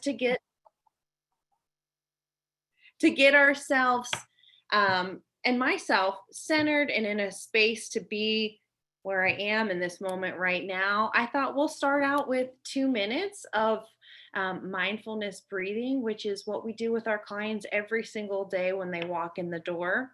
to get ourselves and myself centered and in a space to be where I am in this moment right now, I thought we'll start out with 2 minutes of mindfulness breathing, which is what we do with our clients every single day when they walk in the door.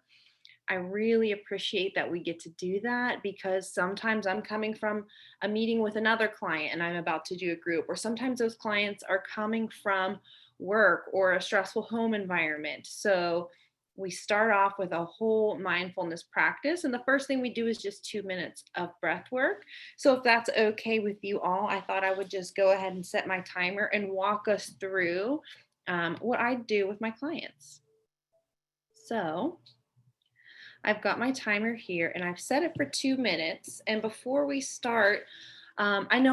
I really appreciate that we get to do that because sometimes I'm coming from a meeting with another client and I'm about to do a group, or sometimes those clients are coming from work or a stressful home environment. So we start off with a whole mindfulness practice. And the first thing we do is just 2 minutes of breath work. So if that's okay with you all, I thought I would just go ahead and set my timer and walk us through what I do with my clients. So I've got my timer here and I've set it for 2 minutes. And before we start, I know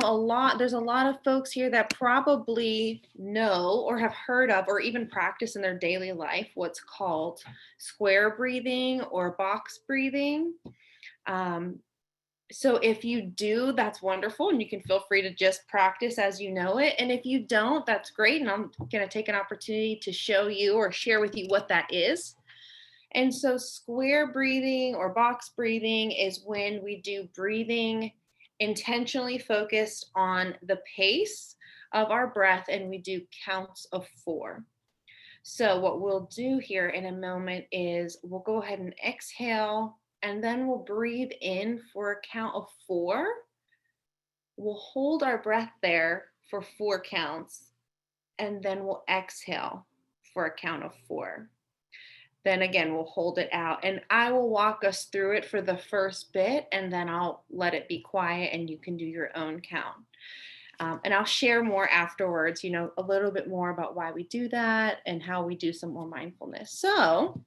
there's a lot of folks here that probably know or have heard of or even practice in their daily life what's called square breathing or box breathing. So if you do, that's wonderful. And you can feel free to just practice as you know it. And if you don't, that's great. And I'm going to take an opportunity to show you or share with you what that is. And so square breathing or box breathing is when we do breathing intentionally focused on the pace of our breath and we do counts of 4. So what we'll do here in a moment is we'll go ahead and exhale and then we'll breathe in for a count of 4. We'll hold our breath there for 4 counts and then we'll exhale for a count of 4. Then again, we'll hold it out and I will walk us through it for the first bit and then I'll let it be quiet and you can do your own count. And I'll share more afterwards, a little bit more about why we do that and how we do some more mindfulness. So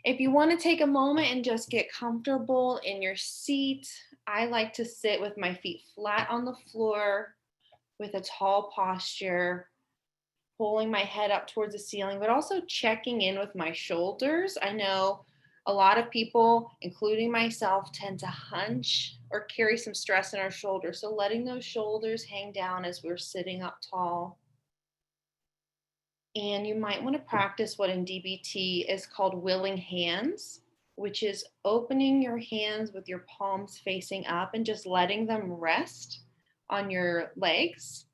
if you want to take a moment and just get comfortable in your seat, I like to sit with my feet flat on the floor with a tall posture, pulling my head up towards the ceiling, but also checking in with my shoulders. I know a lot of people, including myself, tend to hunch or carry some stress in our shoulders. So letting those shoulders hang down as we're sitting up tall. And you might want to practice what in DBT is called willing hands, which is opening your hands with your palms facing up and just letting them rest on your legs.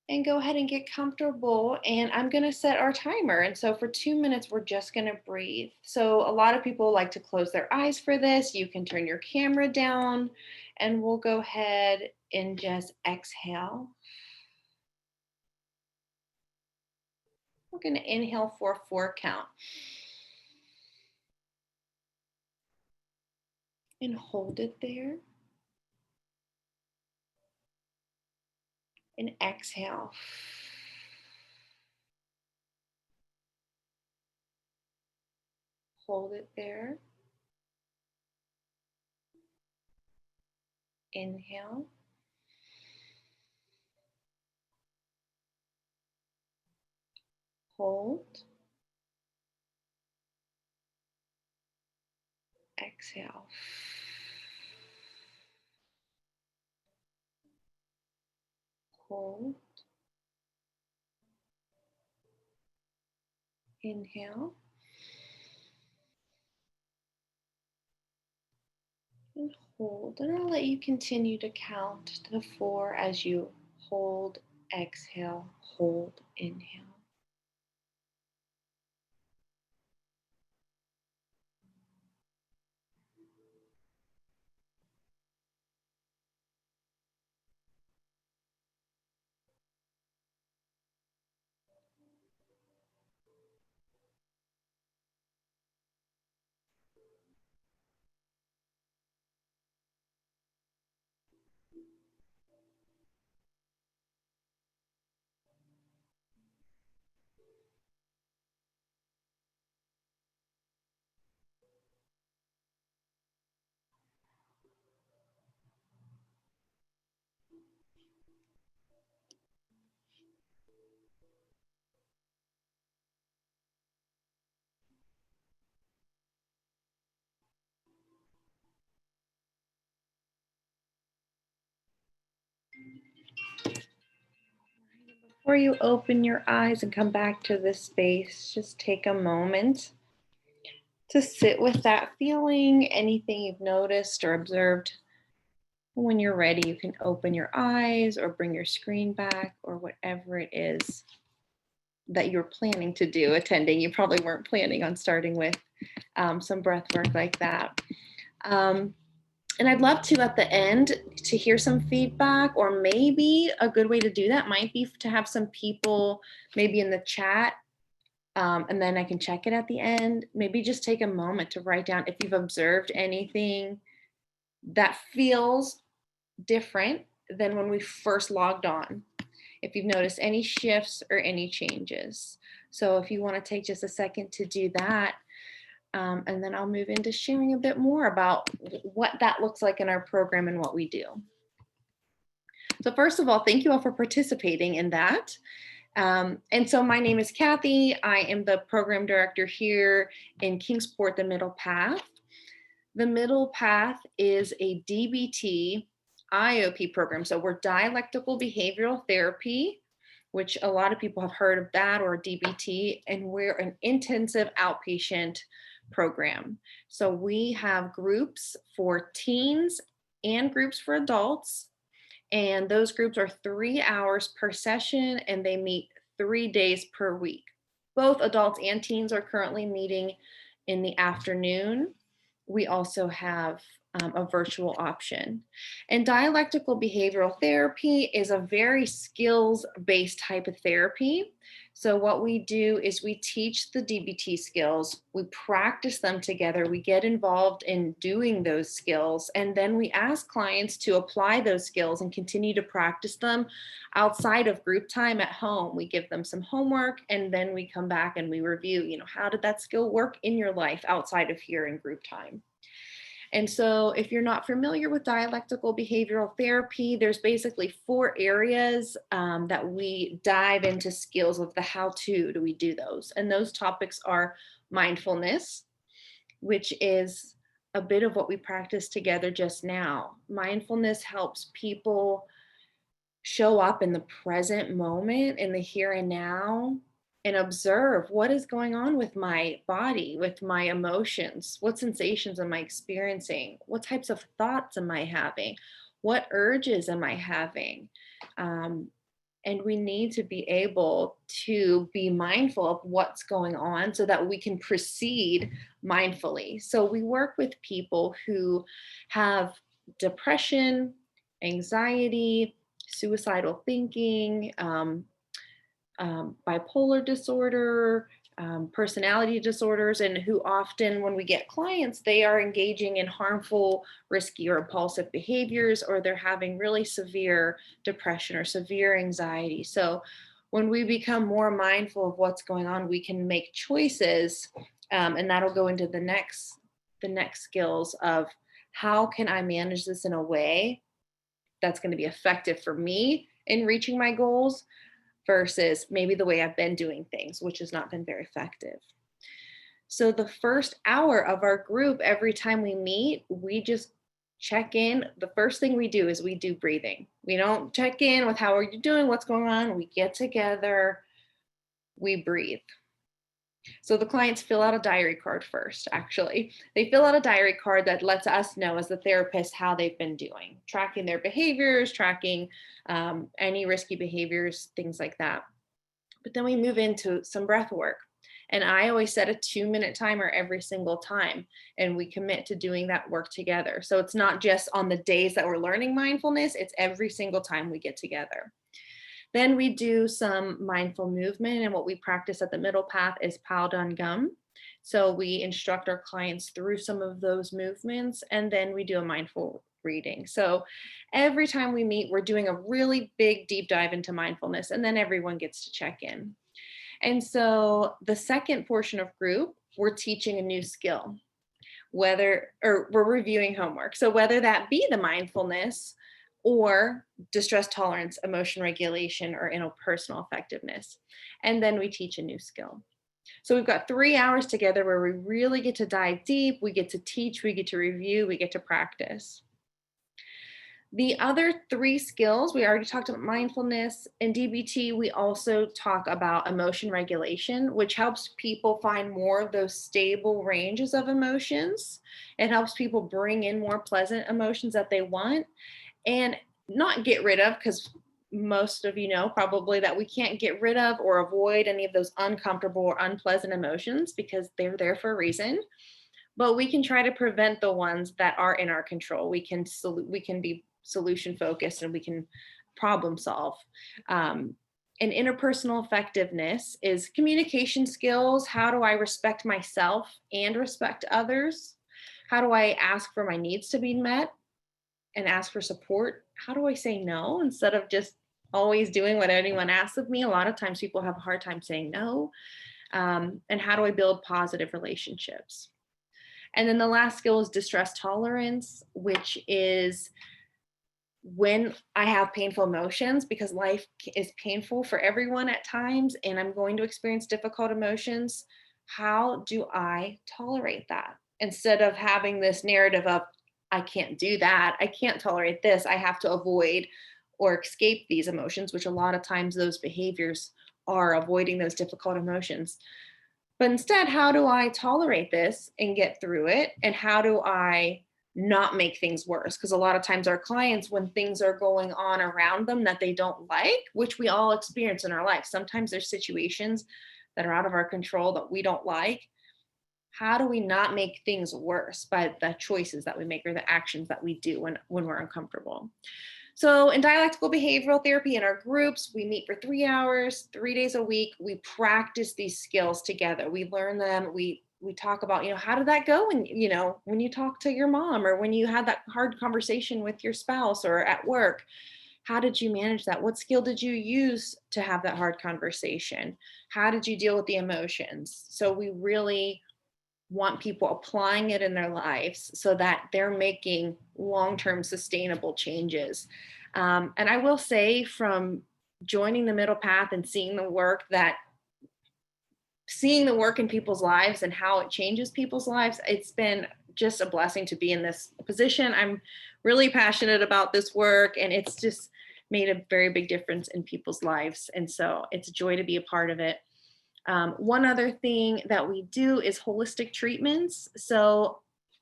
And go ahead and get comfortable. And I'm going to set our timer. And so for 2 minutes, we're just going to breathe. So a lot of people like to close their eyes for this. You can turn your camera down and we'll go ahead and just exhale. We're going to inhale for a 4 count. And hold it there. And exhale. Hold it there. Inhale. Hold. Exhale. Hold. Inhale. And hold. And I'll let you continue to count to 4 as you hold, exhale, hold, inhale. Before you open your eyes and come back to this space, just take a moment to sit with that feeling, anything you've noticed or observed. When you're ready, you can open your eyes or bring your screen back or whatever it is that you're planning to do attending. You probably weren't planning on starting with some breath work like that. And I'd love to, at the end, to hear some feedback, or maybe a good way to do that might be to have some people maybe in the chat, and then I can check it at the end. Maybe just take a moment to write down if you've observed anything that feels different than when we first logged on. If you've noticed any shifts or any changes. So if you want to take just a second to do that, and then I'll move into sharing a bit more about what that looks like in our program and what we do. So first of all, thank you all for participating in that. And so my name is Kathy. I am the program director here in Kingsport, the Middle Path. The Middle Path is a DBT IOP program. So we're dialectical behavioral therapy, which a lot of people have heard of that, or DBT, and we're an intensive outpatient program. So we have groups for teens and groups for adults, and those groups are 3 hours per session, and they meet 3 days per week. Both adults and teens are currently meeting in the afternoon. We also have a virtual option. And dialectical behavioral therapy is a very skills-based type of therapy. So what we do is we teach the DBT skills, we practice them together, we get involved in doing those skills, and then we ask clients to apply those skills and continue to practice them outside of group time at home. We give them some homework, and then we come back and we review, how did that skill work in your life outside of here in group time? And so if you're not familiar with dialectical behavioral therapy, there's basically 4 areas that we dive into skills of the how-to do we do those. And those topics are mindfulness, which is a bit of what we practice together just now. Mindfulness helps people show up in the present moment, in the here and now, and observe what is going on with my body, with my emotions. What sensations am I experiencing? What types of thoughts am I having? What urges am I having? And we need to be able to be mindful of what's going on so that we can proceed mindfully. So we work with people who have depression, anxiety, suicidal thinking, bipolar disorder, personality disorders, and who often, when we get clients, they are engaging in harmful, risky, or impulsive behaviors, or they're having really severe depression or severe anxiety. So when we become more mindful of what's going on, we can make choices, and that'll go into the next skills of how can I manage this in a way that's going to be effective for me in reaching my goals, versus maybe the way I've been doing things, which has not been very effective. So the first hour of our group, every time we meet, we just check in. The first thing we do is we do breathing. We don't check in with how are you doing, what's going on. We get together, we breathe. So the clients fill out a diary card first, actually. They fill out a diary card that lets us know as the therapist how they've been doing, tracking their behaviors, tracking any risky behaviors, things like that. But then we move into some breath work. And I always set a 2-minute timer every single time, and we commit to doing that work together. So it's not just on the days that we're learning mindfulness, it's every single time we get together. Then we do some mindful movement, and what we practice at the Middle Path is Pao Dan Gum. So we instruct our clients through some of those movements, and then we do a mindful reading. So every time we meet, we're doing a really big deep dive into mindfulness, and then everyone gets to check in. And so the second portion of group, we're teaching a new skill, we're reviewing homework. So whether that be the mindfulness or distress tolerance, emotion regulation, or interpersonal effectiveness. And then we teach a new skill. So we've got 3 hours together where we really get to dive deep, we get to teach, we get to review, we get to practice. The other three skills, we already talked about mindfulness. In DBT, we also talk about emotion regulation, which helps people find more of those stable ranges of emotions. It helps people bring in more pleasant emotions that they want and not get rid of, because most of you know probably that we can't get rid of or avoid any of those uncomfortable or unpleasant emotions because they're there for a reason, but we can try to prevent the ones that are in our control. We can be solution focused and we can problem solve. And interpersonal effectiveness is communication skills. How do I respect myself and respect others? How do I ask for my needs to be met and ask for support? How do I say no instead of just always doing what anyone asks of me? A lot of times people have a hard time saying no. And how do I build positive relationships? And then the last skill is distress tolerance, which is when I have painful emotions, because life is painful for everyone at times, and I'm going to experience difficult emotions. How do I tolerate that? Instead of having this narrative of, I can't do that, I can't tolerate this, I have to avoid or escape these emotions, which a lot of times those behaviors are avoiding those difficult emotions. But instead, how do I tolerate this and get through it? And how do I not make things worse? Because a lot of times our clients, when things are going on around them that they don't like, which we all experience in our life, sometimes there's situations that are out of our control that we don't like. How do we not make things worse by the choices that we make or the actions that we do when we're uncomfortable? So in dialectical behavioral therapy in our groups, we meet for 3 hours, 3 days a week. We practice these skills together. We learn them. We talk about, how did that go when, when you talk to your mom or when you had that hard conversation with your spouse or at work? How did you manage that? What skill did you use to have that hard conversation? How did you deal with the emotions? So we really want people applying it in their lives so that they're making long-term sustainable changes. And I will say, from joining the middle path and seeing the work in people's lives and how it changes people's lives, it's been just a blessing to be in this position. I'm really passionate about this work, and it's just made a very big difference in people's lives. And so it's a joy to be a part of it. One other thing that we do is holistic treatments. So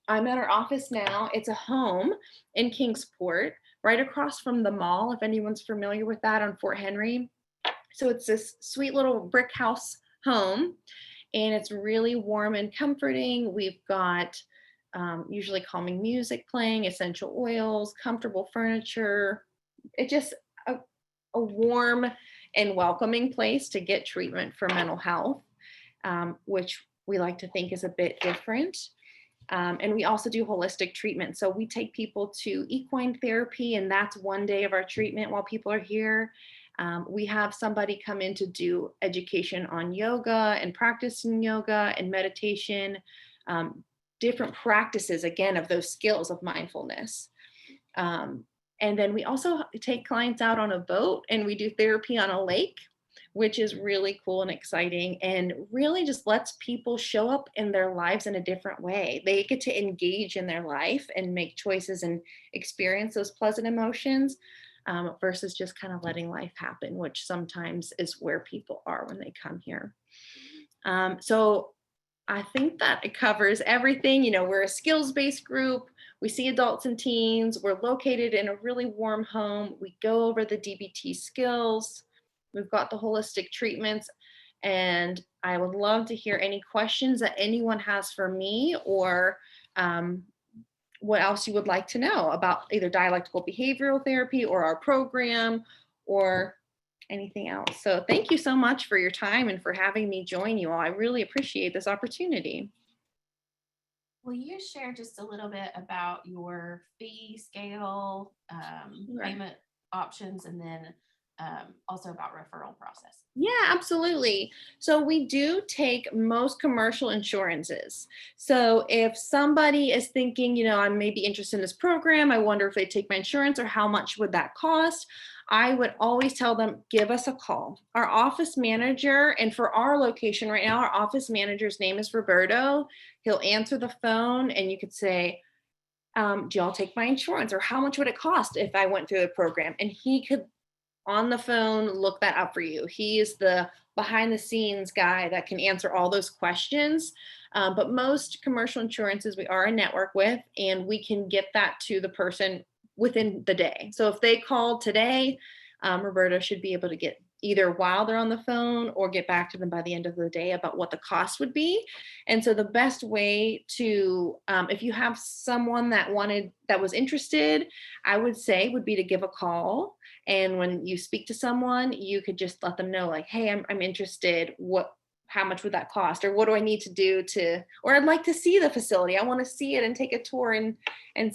I'm at our office now. It's a home in Kingsport, right across from the mall, if anyone's familiar with that, on Fort Henry. So it's this sweet little brick house home, and it's really warm and comforting. We've got usually calming music playing, essential oils, comfortable furniture. It just a warm and welcoming place to get treatment for mental health, which we like to think is a bit different. And we also do holistic treatment. So we take people to equine therapy, and that's one day of our treatment while people are here. We have somebody come in to do education on yoga and practicing yoga and meditation, different practices, again, of those skills of mindfulness. And then we also take clients out on a boat, and we do therapy on a lake, which is really cool and exciting, and really just lets people show up in their lives in a different way. They get to engage in their life and make choices and experience those pleasant emotions, versus just kind of letting life happen, which sometimes is where people are when they come here. So I think that it covers everything. We're a skills-based group. We see adults and teens. We're located in a really warm home. We go over the DBT skills. We've got the holistic treatments. And I would love to hear any questions that anyone has for me, or what else you would like to know about either dialectical behavioral therapy or our program or anything else. So thank you so much for your time and for having me join you all. I really appreciate this opportunity. Will you share just a little bit about your fee scale, Sure. payment options, and then also about referral process? Yeah, absolutely. So we do take most commercial insurances. So if somebody is thinking, I may be interested in this program, I wonder if they take my insurance or how much would that cost, I would always tell them, give us a call. Our office manager, and for our location right now, our office manager's name is Roberto. He'll answer the phone, and you could say, do y'all take my insurance? Or how much would it cost if I went through the program? And he could on the phone look that up for you. He is the behind the scenes guy that can answer all those questions. But most commercial insurances we are a network with, and we can get that to the person within the day. So if they call today, Roberta should be able to get either while they're on the phone or get back to them by the end of the day about what the cost would be. And so the best way to, if you have someone that was interested, I would say would be to give a call. And when you speak to someone, you could just let them know like, hey, I'm interested. How much would that cost? Or what do I need to do or I'd like to see the facility. I want to see it and take a tour and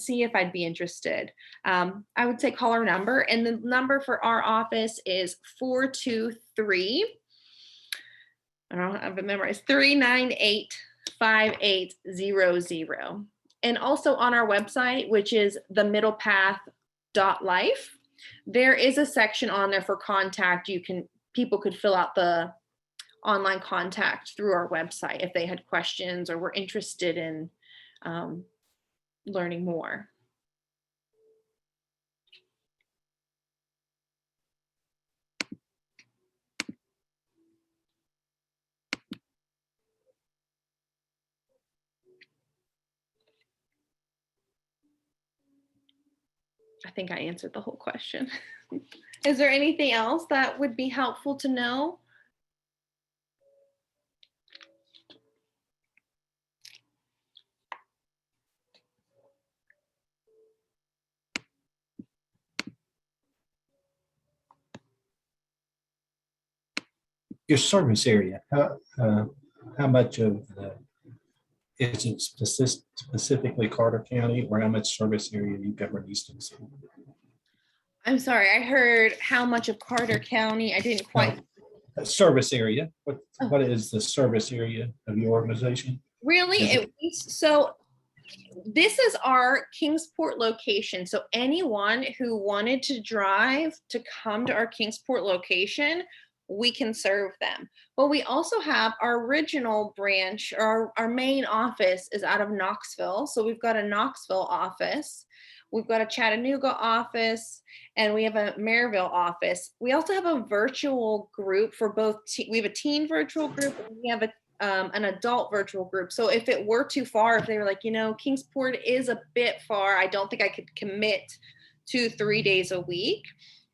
see if I'd be interested. I would say call our number, and the number for our office is 423, I don't have it memorized, 398-5800. And also on our website, which is themiddlepath.life, there is a section on there for contact. People could fill out the online contact through our website if they had questions or were interested in learning more. I think I answered the whole question. Is there anything else that would be helpful to know? Your service area, how much of is it specifically Carter County, or how much service area you cover in Easton City? I'm sorry, I heard how much of Carter County. I didn't quite. Service area. What is the service area of your organization? Really? So this is our Kingsport location. So anyone who wanted to drive to come to our Kingsport location, we can serve them. But we also have our original branch, or our main office is out of Knoxville. So we've got a Knoxville office. We've got a Chattanooga office, and we have a Maryville office. We also have a virtual group for both. We have a teen virtual group, and we have an adult virtual group. So if it were too far, if they were like, Kingsport is a bit far, I don't think I could commit to 3 days a week,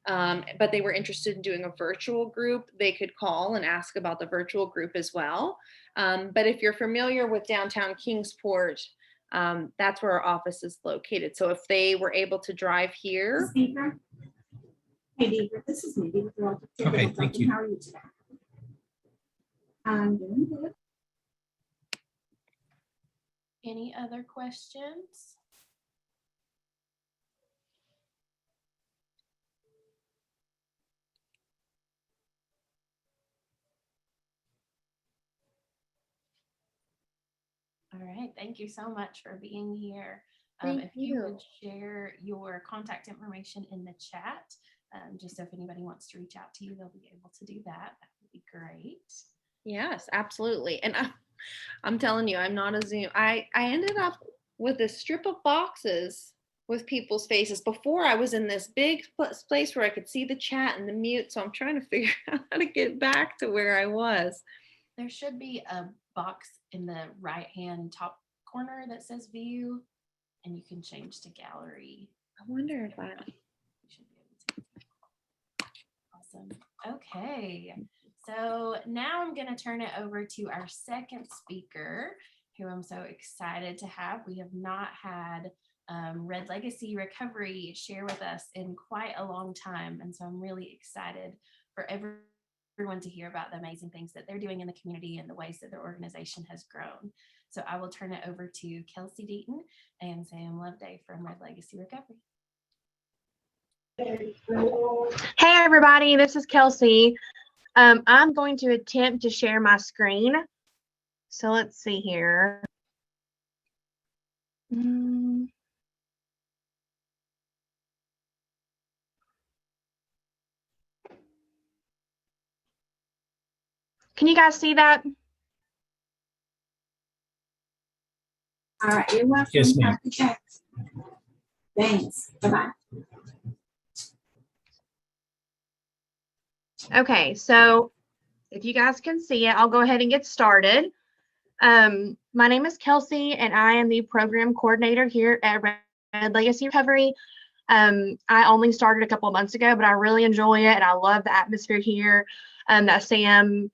but they were interested in doing a virtual group, they could call and ask about the virtual group as well. But if you're familiar with downtown Kingsport, that's where our office is located. So if they were able to drive here. Hey, Deidre, this is Mindy with the Okay, thank you. How are you today? I'm doing good. Any other questions? All right, thank you so much for being here. If you would share your contact information in the chat, just so if anybody wants to reach out to you, they'll be able to do that. That would be great. Yes, absolutely. And I'm telling you, I'm not a Zoom. I ended up with a strip of boxes with people's faces. Before, I was in this big place where I could see the chat and the mute. So I'm trying to figure out how to get back to where I was. There should be a box in the right-hand top corner that says view, and you can change to gallery. I wonder if you should be able to. Awesome. Okay. So now I'm going to turn it over to our second speaker, who I'm so excited to have. We have not had Red Legacy Recovery share with us in quite a long time. And so I'm really excited for everyone to hear about the amazing things that they're doing in the community and the ways that their organization has grown. So I will turn it over to Kelsey Deaton and Sam Loveday from Red Legacy Recovery. Hey everybody, this is Kelsey. I'm going to attempt to share my screen. So let's see here. Can you guys see that? All right, you're welcome. Yes, ma'am. Thanks. Bye-bye. Okay, so if you guys can see it, I'll go ahead and get started. My name is Kelsey, and I am the program coordinator here at Red Legacy Recovery. I only started a couple of months ago, but I really enjoy it, and I love the atmosphere here that Sam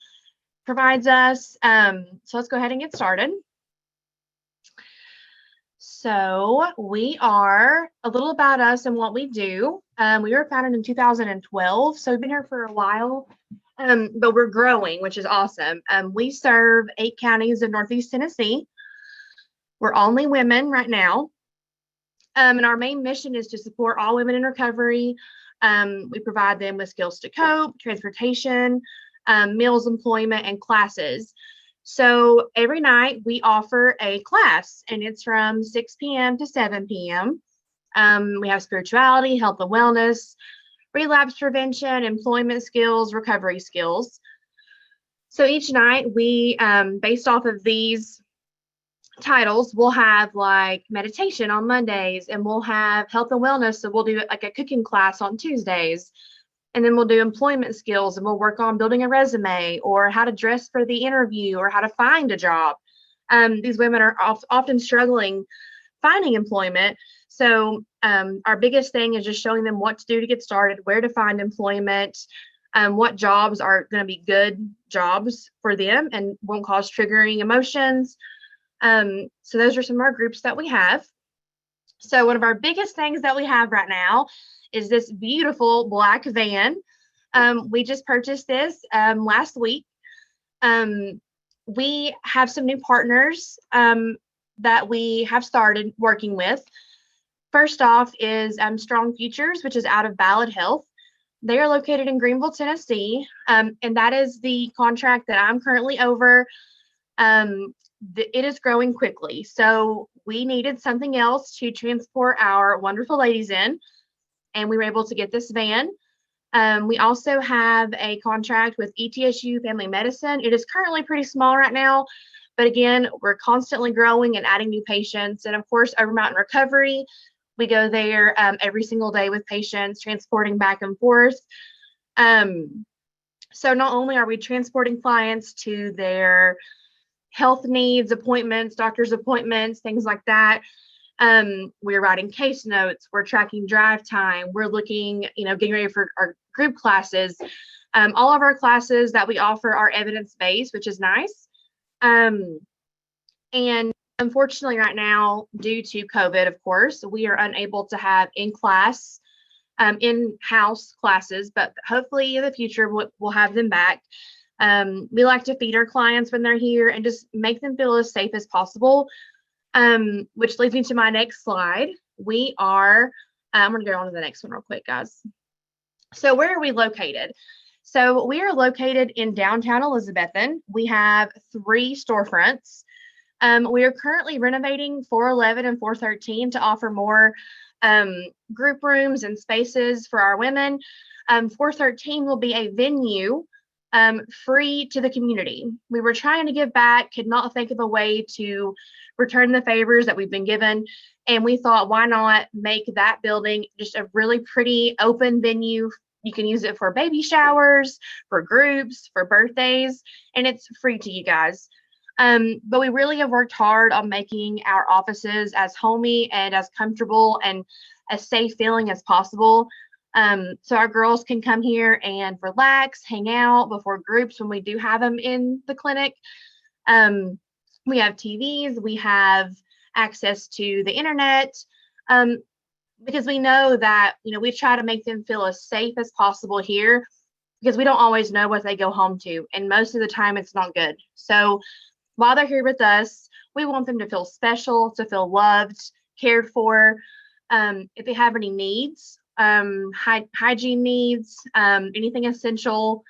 provides us. So let's go ahead and get started. So we are a little about us and what we do. We were founded in 2012, so we've been here for a while, but we're growing, which is awesome. We serve 8 counties in Northeast Tennessee. We're only women right now. And our main mission is to support all women in recovery. We provide them with skills to cope, transportation, meals, employment, and classes. So every night we offer a class, and it's from 6 p.m. to 7 p.m. We have spirituality, health and wellness, relapse prevention, employment skills, recovery skills. So each night we, based off of these titles, we'll have like meditation on Mondays, and we'll have health and wellness. So we'll do like a cooking class on Tuesdays. And then we'll do employment skills, and we'll work on building a resume or how to dress for the interview or how to find a job. These women are often struggling finding employment. So our biggest thing is just showing them what to do to get started, where to find employment, what jobs are going to be good jobs for them and won't cause triggering emotions. So those are some of our groups that we have. So one of our biggest things that we have right now is this beautiful black van. We just purchased this last week. We have some new partners that we have started working with. First off is Strong Futures, which is out of Ballad Health. They are located in Greenville, Tennessee, and that is the contract that I'm currently over. It is growing quickly, so we needed something else to transport our wonderful ladies in, and we were able to get this van. We also have a contract with ETSU Family Medicine. It is currently pretty small right now, but again, we're constantly growing and adding new patients. And of course, Over Mountain Recovery, we go there every single day with patients, transporting back and forth. So not only are we transporting clients to their health needs, appointments, doctor's appointments, things like that, we're writing case notes, we're tracking drive time, we're looking, getting ready for our group classes. All of our classes that we offer are evidence-based, which is nice. And unfortunately right now, due to COVID, of course, we are unable to have in-class, in-house classes, but hopefully in the future we'll have them back. We like to feed our clients when they're here and just make them feel as safe as possible. Which leads me to my next slide. I'm going to go on to the next one real quick, guys. So where are we located? So we are located in downtown Elizabethton. We have 3 storefronts. We are currently renovating 411 and 413 to offer more group rooms and spaces for our women. 413 will be a venue free to the community. We were trying to give back, could not think of a way to return the favors that we've been given. And we thought, why not make that building just a really pretty open venue? You can use it for baby showers, for groups, for birthdays, and it's free to you guys. But we really have worked hard on making our offices as homey and as comfortable and as safe feeling as possible. So our girls can come here and relax, hang out before groups when we do have them in the clinic. We have TVs, we have access to the internet, because we know that, we try to make them feel as safe as possible here, because we don't always know what they go home to. And most of the time it's not good. So while they're here with us, we want them to feel special, to feel loved, cared for. If they have any needs, hygiene needs, anything essential,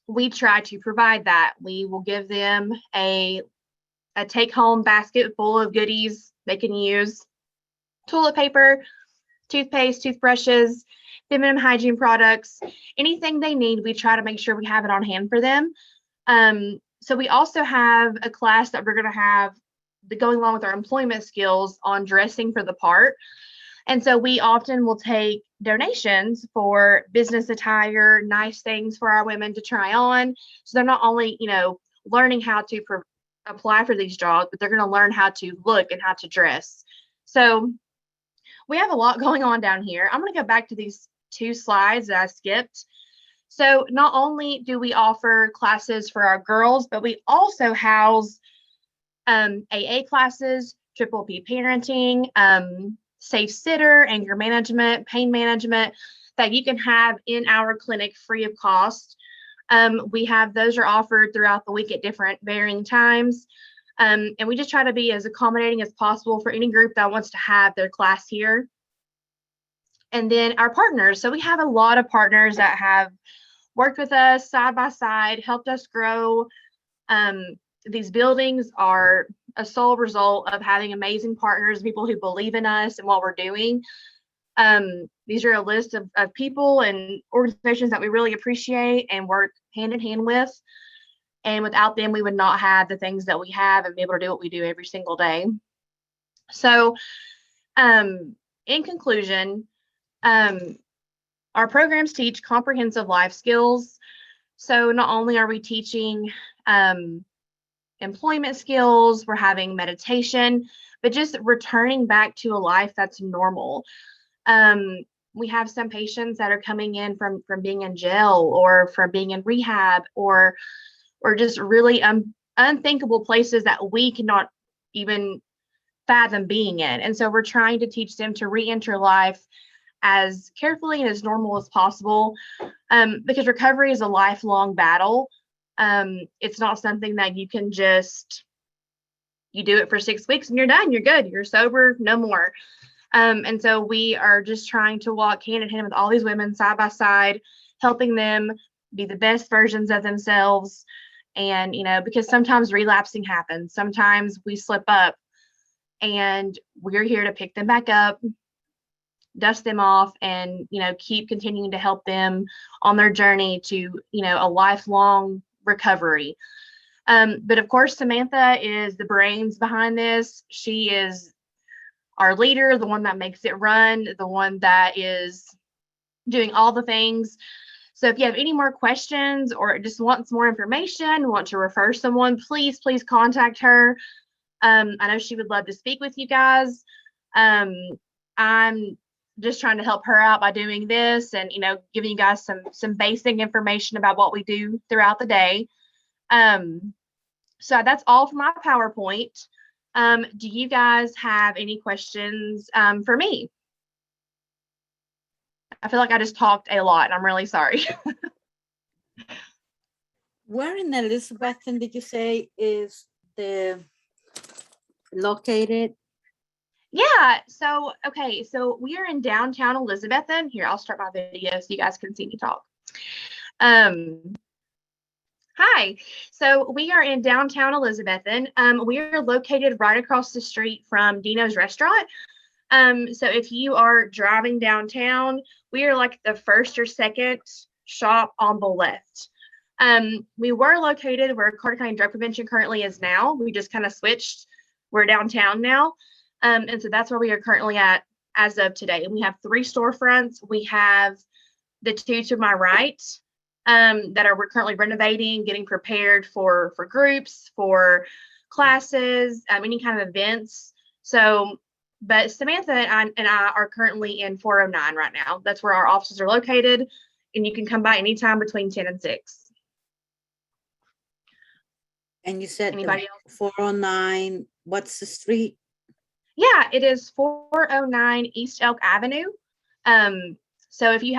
we try to provide that. We will give them a take-home basket full of goodies they can use: toilet paper, toothpaste, toothbrushes, feminine hygiene products, anything they need. We try to make sure we have it on hand for them. So we also have a class that we're going to have going along with our employment skills on dressing for the part. And so we often will take donations for business attire, nice things for our women to try on. So they're not only, learning how to apply for these jobs, but they're going to learn how to look and how to dress. So we have a lot going on down here. I'm going to go back to these 2 slides that I skipped. So not only do we offer classes for our girls, but we also house AA classes, triple P parenting, safe sitter, anger management, pain management that you can have in our clinic free of cost. We have those are offered throughout the week at different varying times. And we just try to be as accommodating as possible for any group that wants to have their class here. And then our partners. So we have a lot of partners that have worked with us side by side, helped us grow. These buildings are a sole result of having amazing partners, people who believe in us and what we're doing. These are a list of people and organizations that we really appreciate and work hand in hand with. And without them, we would not have the things that we have and be able to do what we do every single day. So in conclusion, our programs teach comprehensive life skills. So not only are we teaching employment skills, we're having meditation, but just returning back to a life that's normal. We have some patients that are coming in from being in jail or from being in rehab or just really unthinkable places that we cannot even fathom being in. And so we're trying to teach them to re-enter life as carefully and as normal as possible, because recovery is a lifelong battle. It's not something that you can you do it for 6 weeks and you're done, you're good, you're sober, no more. And so we are just trying to walk hand in hand with all these women side by side, helping them be the best versions of themselves. And, because sometimes relapsing happens, sometimes we slip up, and we're here to pick them back up, dust them off, and, keep continuing to help them on their journey to, a lifelong recovery. But of course, Samantha is the brains behind this. She is our leader, the one that makes it run, the one that is doing all the things. So if you have any more questions or just want some more information, want to refer someone, please contact her. I know she would love to speak with you guys. I'm just trying to help her out by doing this and, giving you guys some basic information about what we do throughout the day. So that's all for my PowerPoint. Do you guys have any questions for me? I feel like I just talked a lot and I'm really sorry. Where in Elizabethton did you say is located? Yeah, so we are in downtown Elizabethton. Here, I'll start my video so you guys can see me talk. Hi, so we are in downtown Elizabethton. We are located right across the street from Dino's Restaurant. So if you are driving downtown, we are like the first or second shop on the left. We were located where Carter County Drug Prevention currently is now. We just kind of switched. We're downtown now. And so that's where we are currently at as of today. And we have 3 storefronts. We have the 2 to my right that we're currently renovating, getting prepared for groups, for classes, any kind of events. So, but Samantha and I are currently in 409 right now. That's where our offices are located, and you can come by anytime between 10 and 6. And you said Anybody else? 409, what's the street? Yeah, it is 409 East Elk Avenue. So if you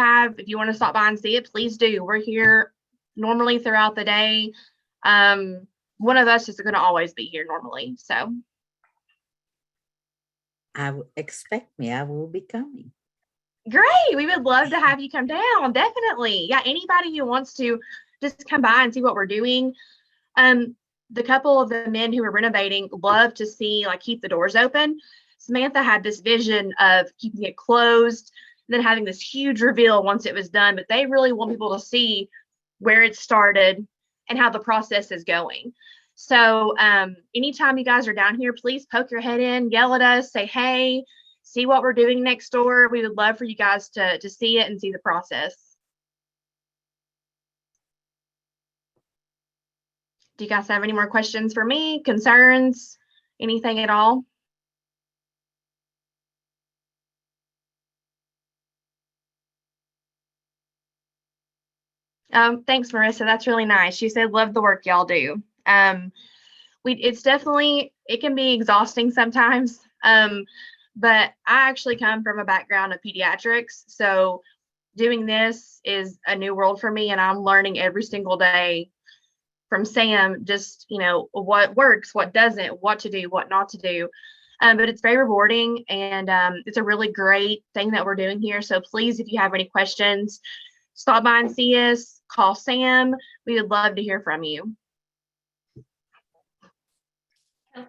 want to stop by and see it, please do. We're here normally throughout the day. One of us is going to always be here normally. So I will be coming. great. We would love to have you come down. Definitely. Yeah. Anybody who wants to just come by and see what we're doing. The couple of the men who are renovating love to see, keep the doors open. Samantha had this vision of keeping it closed and then having this huge reveal once it was done, but they really want people to see where it started and how the process is going. So anytime you guys are down here, please poke your head in, yell at us, say hey, see what we're doing next door. We would love for you guys to see it and see the process. Do you guys have any more questions for me, concerns, anything at all? Thanks, Marissa. That's really nice. She said, love the work y'all do. It's definitely, it can be exhausting sometimes. But I actually come from a background of pediatrics. So doing this is a new world for me, and I'm learning every single day from Sam, just, what works, what doesn't, what to do, what not to do. But it's very rewarding, and it's a really great thing that we're doing here. So please, if you have any questions, stop by and see us, call Sam. We would love to hear from you.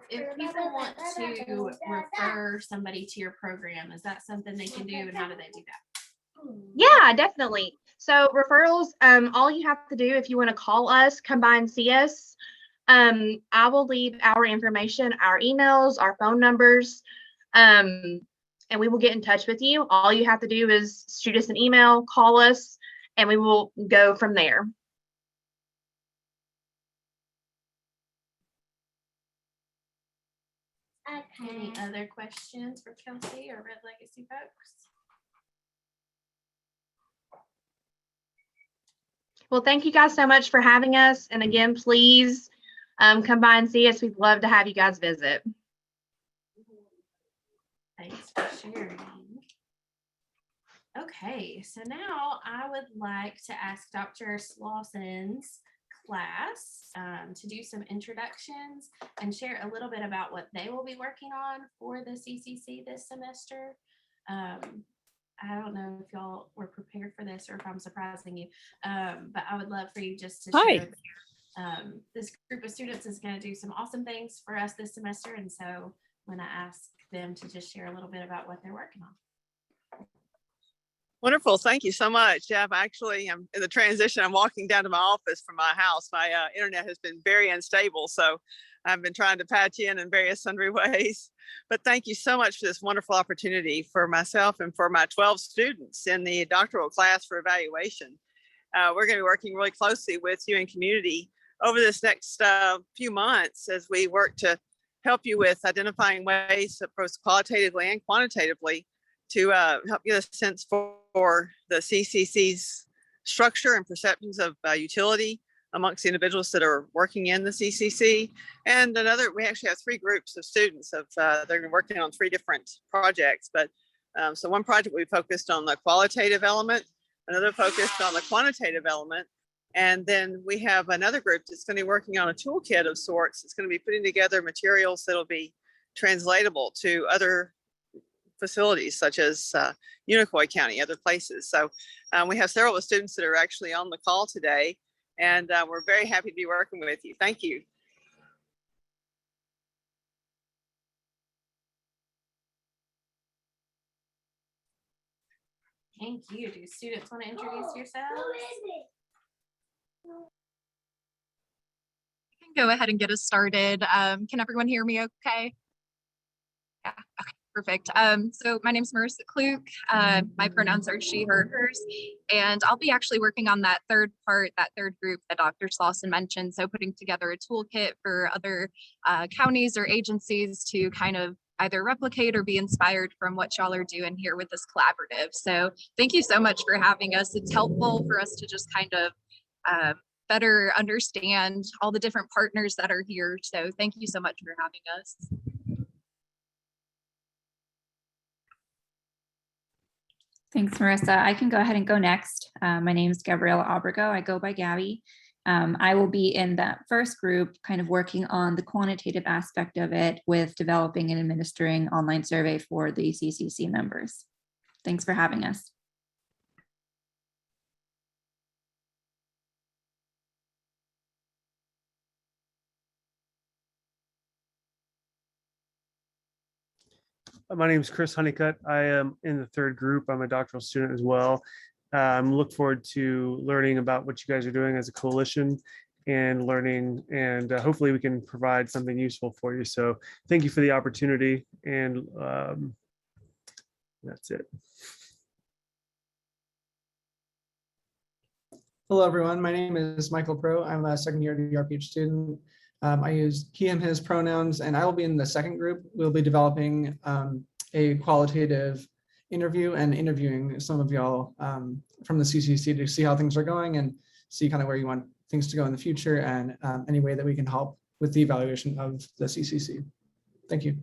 If people want to refer somebody to your program, is that something they can do, and how do they do that? Yeah, definitely. So referrals, all you have to do if you want to call us, come by and see us. I will leave our information, our emails, our phone numbers, and we will get in touch with you. All you have to do is shoot us an email, call us, and we will go from there. Any other questions for Kelsey or Red Legacy folks? Well, thank you guys so much for having us. And again, please come by and see us. We'd love to have you guys visit. Thanks for sharing. Okay, so now I would like to ask Dr. Slauson's class to do some introductions and share a little bit about what they will be working on for the CCC this semester. I don't know if y'all were prepared for this or if I'm surprising you, but I would love for you just to share. This group of students is going to do some awesome things for us this semester, and so I'm going to ask them to just share a little bit about what they're working on. Wonderful. Thank you so much. Yeah, I'm in the transition. I'm walking down to my office from my house. My internet has been very unstable, so I've been trying to patch in various sundry ways. But thank you so much for this wonderful opportunity for myself and for my 12 students in the doctoral class for evaluation. We're going to be working really closely with you and community over this next few months as we work to help you with identifying ways, both qualitatively and quantitatively, to help get a sense for the CCC's structure and perceptions of utility amongst the individuals that are working in the CCC. And we actually have 3 groups of students. They're working on 3 different projects. But so one project we focused on the qualitative element, another focused on the quantitative element. And then we have another group that's going to be working on a toolkit of sorts. It's going to be putting together materials that'll be translatable to other facilities such as Unicoi County, other places. So we have several of the students that are actually on the call today, and we're very happy to be working with you. Thank you. Thank you. Do students want to introduce yourselves? I can go ahead and get us started. Can everyone hear me okay? Yeah, okay, perfect. So my name is Marissa Kluk. My pronouns are she, her, hers, and I'll be actually working on that third group that Dr. Slauson mentioned. So putting together a toolkit for other counties or agencies to kind of either replicate or be inspired from what y'all are doing here with this collaborative. So thank you so much for having us. It's helpful for us to just kind of better understand all the different partners that are here. So thank you so much for having us. Thanks, Marissa. I can go ahead and go next. My name is Gabriela Abrego. I go by Gabby. I will be in that first group, kind of working on the quantitative aspect of it with developing and administering online survey for the CCC members. Thanks for having us. My name is Chris Honeycutt. I am in the third group. I'm a doctoral student as well. I'm looking forward to learning about what you guys are doing as a coalition. If and learning, and hopefully we can provide something useful for you. So thank you for the opportunity, and that's it. Hello, everyone. My name is Michael Pro. I'm a second year DRPH student. I use he, him, his pronouns, and I will be in the second group. We'll be developing a qualitative interview and interviewing some of y'all from the CCC to see how things are going and see kind of where you want things to go in the future, and any way that we can help with the evaluation of the CCC. Thank you.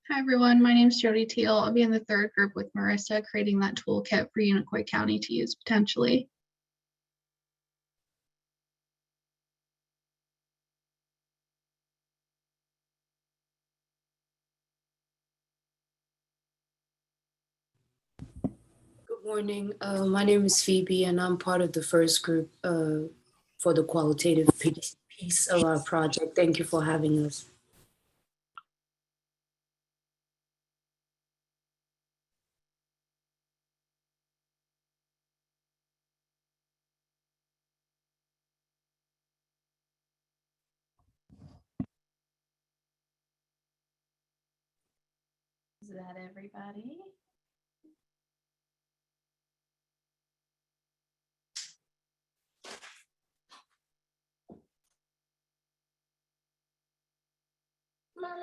Hi, everyone. My name is Jody Teal. I'll be in the third group with Marissa, creating that toolkit for Unicoi County to use potentially. Good morning. My name is Phoebe, and I'm part of the first group for the qualitative piece of our project. Thank you for having us. Is that everybody?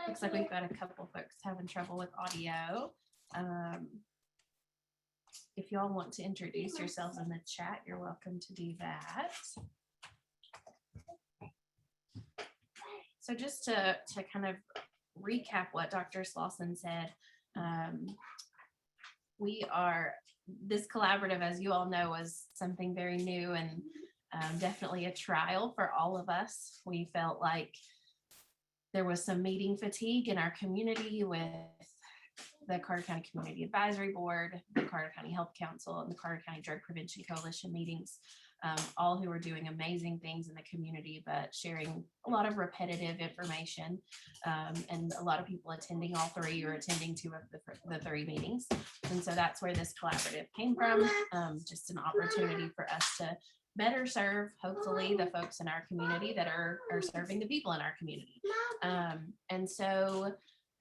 Looks like we've got a couple folks having trouble with audio. If y'all want to introduce yourselves in the chat, you're welcome to do that. So just to kind of recap what Dr. Slauson said, this collaborative, as you all know, was something very new and definitely a trial for all of us. We felt like there was some meeting fatigue in our community with the Carter County Community Advisory Board, the Carter County Health Council, and the Carter County Drug Prevention Coalition meetings, all who are doing amazing things in the community, but sharing a lot of repetitive information, and a lot of people attending all three or attending two of the three meetings. And so that's where this collaborative came from, just an opportunity for us to better serve, hopefully, the folks in our community that are serving the people in our community. And so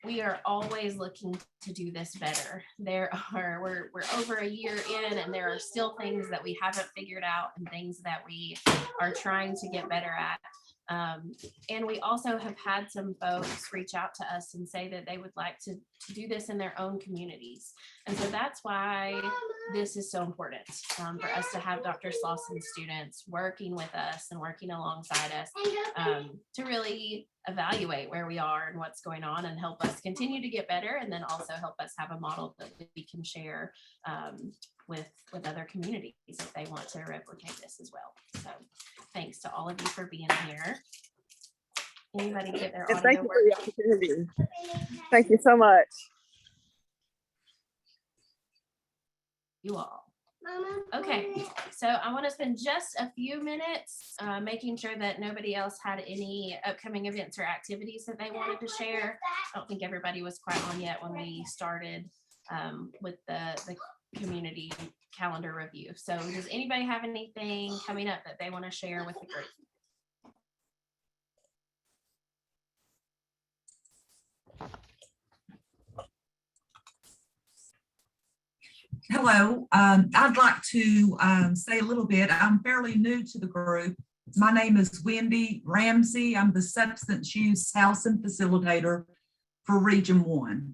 we are always looking to do this better. We're over a year in, and there are still things that we haven't figured out and things that we are trying to get better at. And we also have had some folks reach out to us and say that they would like to do this in their own communities. And so that's why this is so important, for us to have Dr. Slauson's students working with us and working alongside us, to really evaluate where we are and what's going on and help us continue to get better, and then also help us have a model that we can share with other communities if they want to replicate this as well. So thanks to all of you for being here. Anybody get their audio? Thank you for the opportunity. Thank you so much. You all. Okay, so I want to spend just a few minutes making sure that nobody else had any upcoming events or activities that they wanted to share. I don't think everybody was quite on yet when we started with the community calendar review. So does anybody have anything coming up that they want to share with the group? Hello, I'd like to say a little bit. I'm fairly new to the group. My name is Wendy Ramsey. I'm the substance use housing facilitator for Region 1.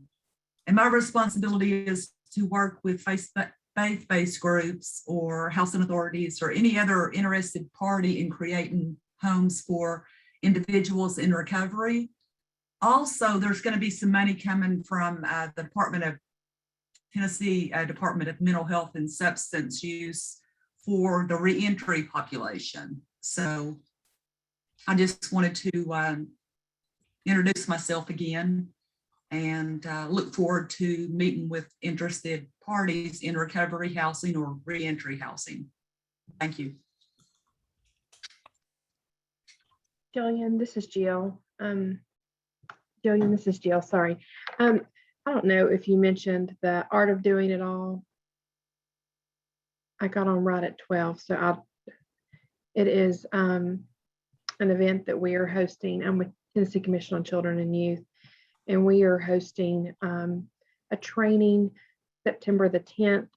And my responsibility is to work with faith-based groups or housing authorities or any other interested party in creating homes for individuals in recovery. Also, there's going to be some money coming from the Tennessee Department of Mental Health and Substance Use for the reentry population. So I just wanted to introduce myself again and look forward to meeting with interested parties in recovery housing or reentry housing. Thank you. Jillian, this is Jill. Jillian, this is Jill, sorry. I don't know if you mentioned the art of doing it all. I got on right at 12, so It is an event that we are hosting. I'm with Tennessee Commission on Children and Youth, and we are hosting a training September the 10th.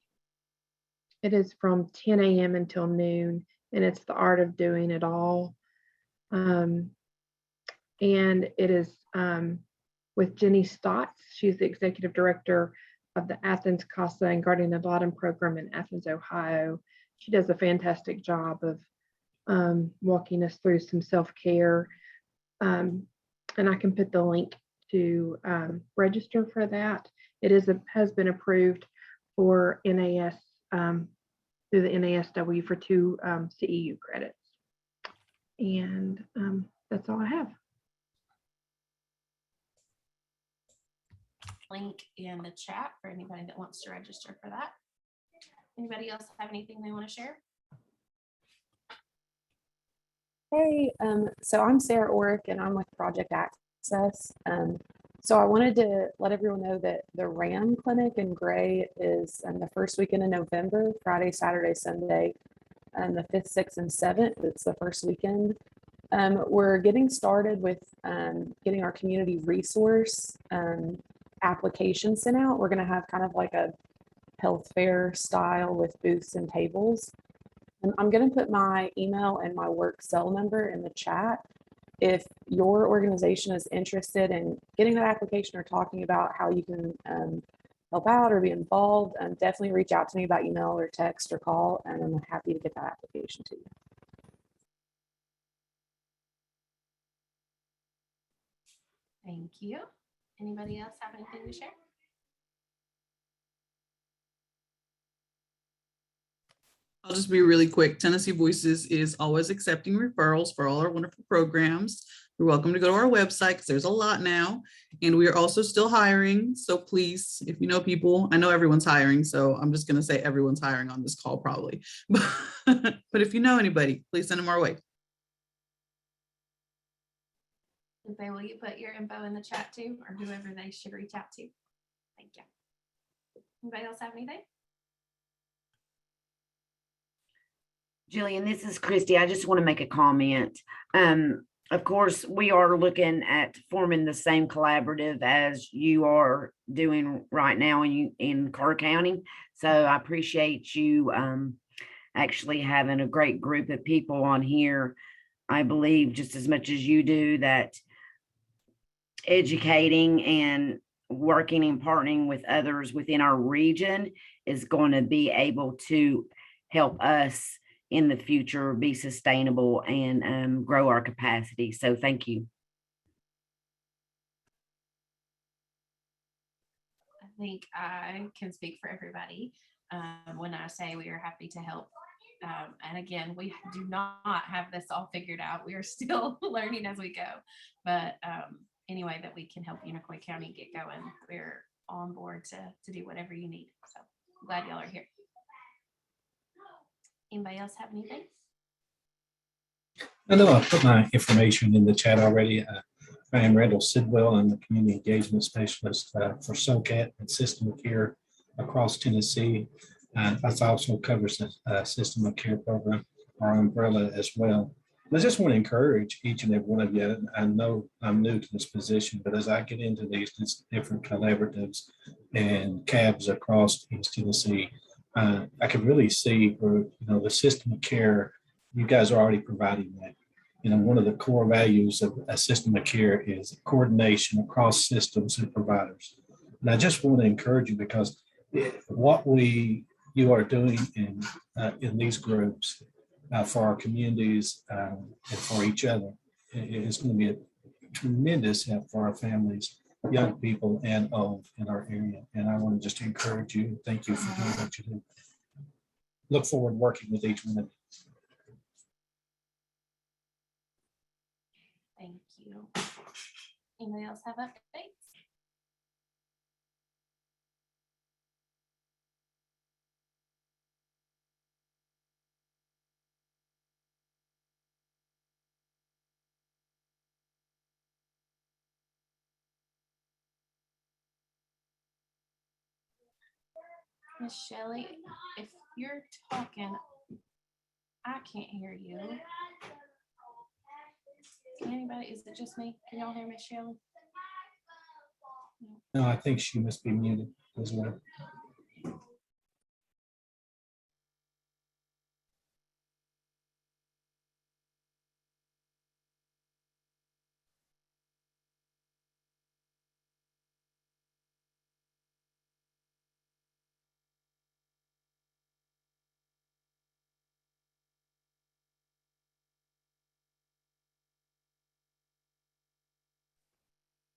It is from 10 a.m. until noon, and it's the art of doing it all. And it is with Jenny Stotts. She's the executive director of the Athens CASA and Guardian Ad Litem program in Athens, Ohio. She does a fantastic job of walking us through some self-care. And I can put the link to register for that. It has been approved for NAS through the NASW for 2 CEU credits. And that's all I have. Link in the chat for anybody that wants to register for that. Anybody else have anything they want to share? Hey, so I'm Sarah Orrick and I'm with Project Access. So I wanted to let everyone know that the RAM clinic in Gray is the first weekend in November, Friday, Saturday, Sunday, and the 5th, 6th, and 7th. It's the first weekend. We're getting started with getting our community resource application sent out. We're going to have kind of like a health fair style with booths and tables. I'm going to put my email and my work cell number in the chat. If your organization is interested in getting that application or talking about how you can help out or be involved, definitely reach out to me by email or text or call, and I'm happy to get that application to you. Thank you. Anybody else have anything to share? I'll just be really quick. Tennessee Voices is always accepting referrals for all our wonderful programs. You're welcome to go to our website because there's a lot now. And we are also still hiring. So please, if you know people, I know everyone's hiring. So I'm just going to say everyone's hiring on this call probably. But if you know anybody, please send them our way. Faye, will you put your info in the chat too, or whoever they should reach out to? Thank you. Anybody else have anything? Jillian, this is Christy. I just want to make a comment. Of course, we are looking at forming the same collaborative as you are doing right now in Carter County. So I appreciate you actually having a great group of people on here. I believe just as much as you do that educating and working and partnering with others within our region is going to be able to help us in the future be sustainable and grow our capacity. So thank you. I think I can speak for everybody when I say we are happy to help. And again, we do not have this all figured out. We are still learning as we go. But any way that we can help Unicoi County get going, we're on board to do whatever you need. So I'm glad y'all are here. Anybody else have anything? I know I put my information in the chat already. I am Randall Sidwell. I'm the Community Engagement Specialist for SOCAT and System of Care across Tennessee. That also covers the System of Care program, our umbrella as well. And I just want to encourage each and every one of you. I know I'm new to this position, but as I get into these different collaboratives and cabs across East Tennessee, I can really see where, the system of care, you guys are already providing that. One of the core values of a system of care is coordination across systems and providers. And I just want to encourage you because what you are doing in these groups for our communities and for each other is going to be a tremendous help for our families, young people, and old in our area. And I want to just encourage you. Thank you for doing what you do. Look forward to working with each one of you. Thank you. Anybody else have updates? Miss Shelley, if you're talking, I can't hear you. Can anybody, is it just me? Can y'all hear Miss Shelley? No, I think she must be muted as well.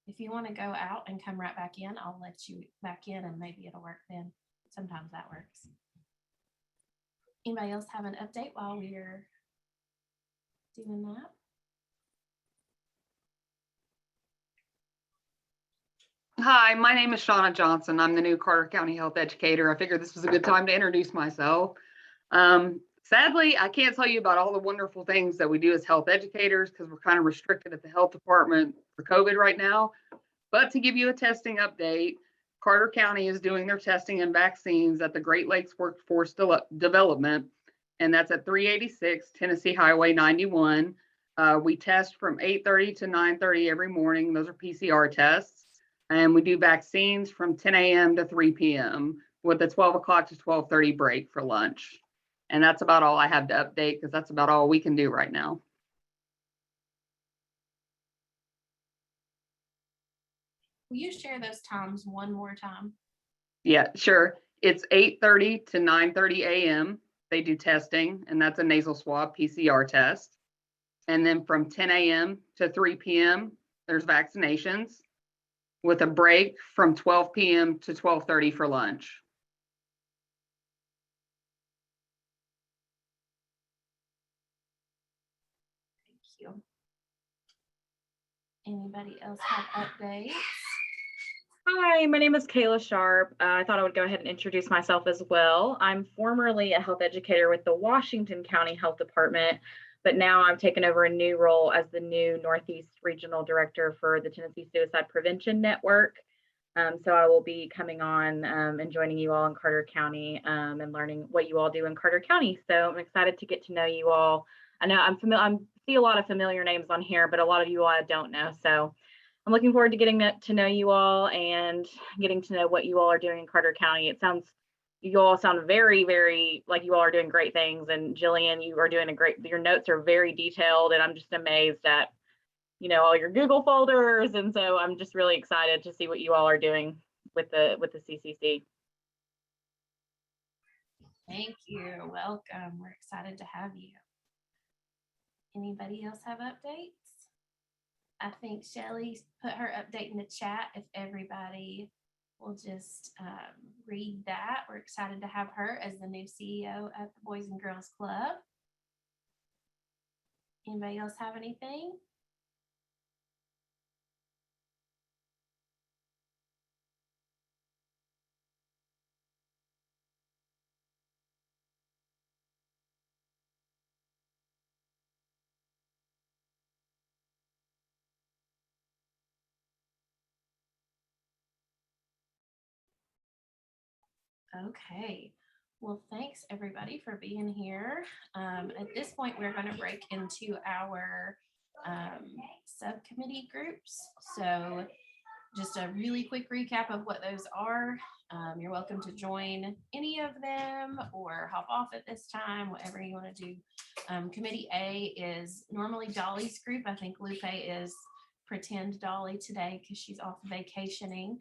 If you want to go out and come right back in, I'll let you back in and maybe it'll work then. Sometimes that works. Anybody else have an update while we're doing that? Hi, my name is Shauna Johnson. I'm the new Carter County Health Educator. I figured this was a good time to introduce myself. Sadly, I can't tell you about all the wonderful things that we do as health educators because we're kind of restricted at the health department for COVID right now. But to give you a testing update, Carter County is doing their testing and vaccines at the Great Lakes Workforce Development, and that's at 386 Tennessee Highway 91. We test from 8:30 to 9:30 every morning. Those are PCR tests. And we do vaccines from 10 a.m. to 3 p.m. with a 12 o'clock to 12:30 break for lunch. And that's about all I have to update because that's about all we can do right now. Will you share those times one more time? Yeah, sure. It's 8:30 to 9:30 a.m. They do testing, and that's a nasal swab PCR test. And then from 10 a.m. to 3 p.m., there's vaccinations with a break from 12 p.m. to 12:30 for lunch. Thank you. Anybody else have updates? Hi, my name is Kayla Sharp. I thought I would go ahead and introduce myself as well. I'm formerly a health educator with the Washington County Health Department, but now I've taken over a new role as the new Northeast Regional Director for the Tennessee Suicide Prevention Network. So I will be coming on and joining you all in Carter County and learning what you all do in Carter County. So I'm excited to get to know you all. I know I see a lot of familiar names on here, but a lot of you all I don't know. So I'm looking forward to getting to know you all and getting to know what you all are doing in Carter County. You all sound very, very like you all are doing great things. And Jillian, you are doing your notes are very detailed, and I'm just amazed at, all your Google folders. And so I'm just really excited to see what you all are doing with the CCC. Thank you. Welcome. We're excited to have you. Anybody else have updates? I think Shelly put her update in the chat. If everybody will just read that. We're excited to have her as the new CEO of the Boys and Girls Club. Anybody else have anything? Okay, well, thanks everybody for being here. At this point, we're going to break into our subcommittee groups. So just a really quick recap of what those are. You're welcome to join any of them or hop off at this time, whatever you want to do. Committee A is normally Dolly's group. I think Lupe is pretend Dolly today because she's off vacationing.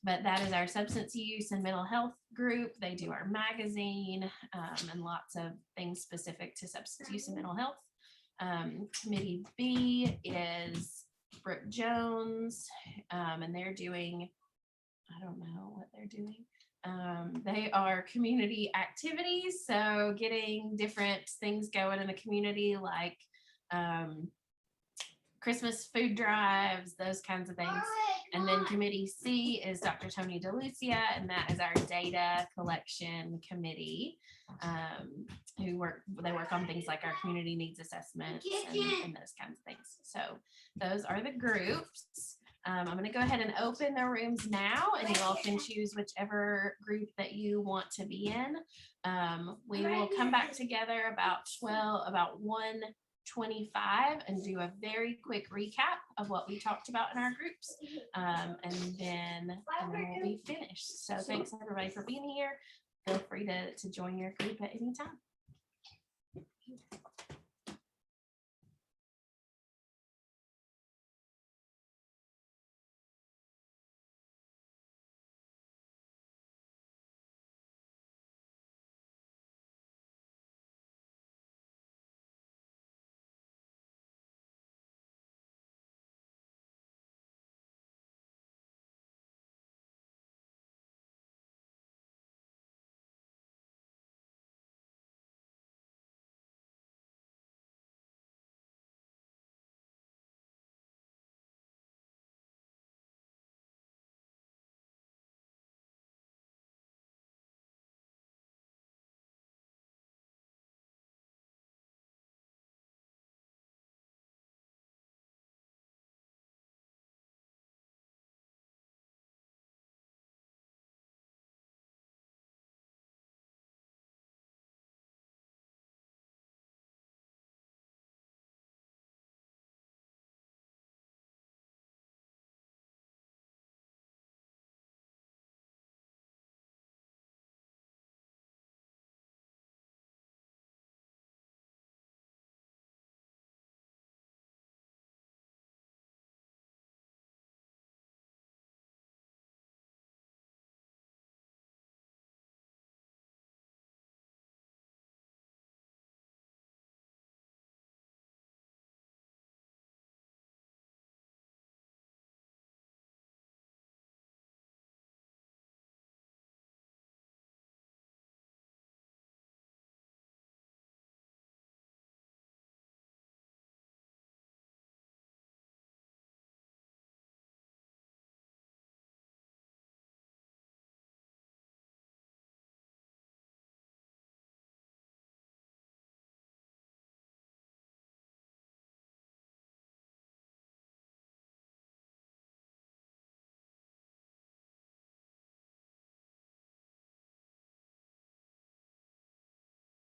But that is our substance use and mental health group. They do our magazine and lots of things specific to substance use and mental health. Committee B is Brooke Jones, and they're doing, I don't know what they're doing. They are community activities, so getting different things going in the community like Christmas food drives, those kinds of things. And then Committee C is Dr. Tony DeLucia, and that is our data collection committee, they work on things like our community needs assessments and those kinds of things. So those are the groups. I'm going to go ahead and open the rooms now, and you all can choose whichever group that you want to be in. We will come back together about 1:25 and do a very quick recap of what we talked about in our groups, and then we'll be finished. So thanks everybody for being here. Feel free to join your group at any time.